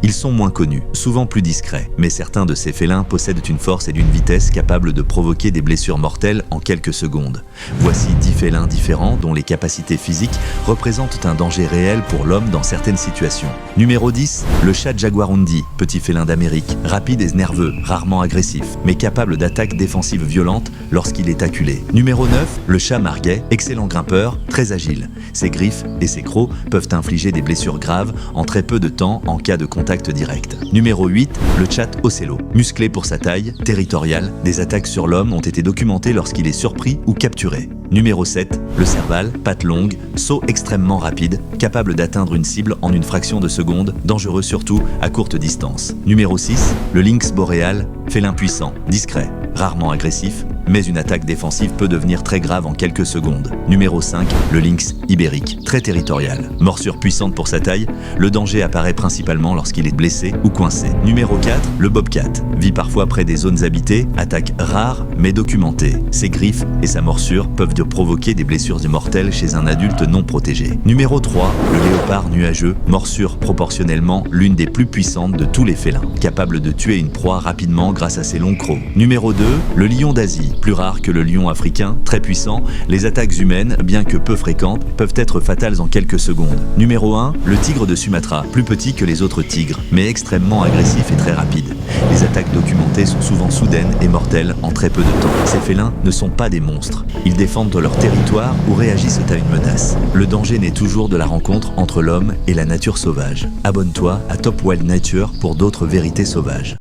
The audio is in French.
Ils sont moins connus, souvent plus discrets, mais certains de ces félins possèdent une force et d'une vitesse capables de provoquer des blessures mortelles en quelques secondes. Voici 10 félins différents dont les capacités physiques représentent un danger réel pour l'homme dans certaines situations. Numéro 10, le chat jaguarundi, petit félin d'Amérique, rapide et nerveux, rarement agressif, mais capable d'attaques défensives violentes lorsqu'il est acculé. Numéro 9, le chat marguet, excellent grimpeur, très agile. Ses griffes et ses crocs peuvent infliger des blessures graves en très peu de temps en cas de contact direct. Numéro 8, le chat ocelot, musclé pour sa taille, territorial, des attaques sur l'homme ont été documentées lorsqu'il est surpris ou capturé. Numéro 7, le serval, pattes longues, saut extrêmement rapide, capable d'atteindre une cible en une fraction de seconde, dangereux surtout à courte distance. Numéro 6, le lynx boréal, félin puissant, discret, rarement agressif, mais une attaque défensive peut devenir très grave en quelques secondes. Numéro 5, le lynx ibérique, très territorial. Morsure puissante pour sa taille, le danger apparaît principalement lorsqu'il est blessé ou coincé. Numéro 4, le bobcat, vit parfois près des zones habitées, attaque rare mais documentée. Ses griffes et sa morsure peuvent provoquer des blessures mortelles chez un adulte non protégé. Numéro 3, le léopard nuageux, morsure proportionnellement l'une des plus puissantes de tous les félins, capable de tuer une proie rapidement grâce à ses longs crocs. Numéro 2, le lion d'Asie, plus rare que le lion africain, très puissant, les attaques humaines, bien que peu fréquentes, peuvent être fatales en quelques secondes. Numéro 1, le tigre de Sumatra, plus petit que les autres tigres, mais extrêmement agressif et très rapide. Les attaques documentées sont souvent soudaines et mortelles en très peu de temps. Ces félins ne sont pas des monstres. Ils défendent leur territoire ou réagissent à une menace. Le danger naît toujours de la rencontre entre l'homme et la nature sauvage. Abonne-toi à Top Wild Nature pour d'autres vérités sauvages.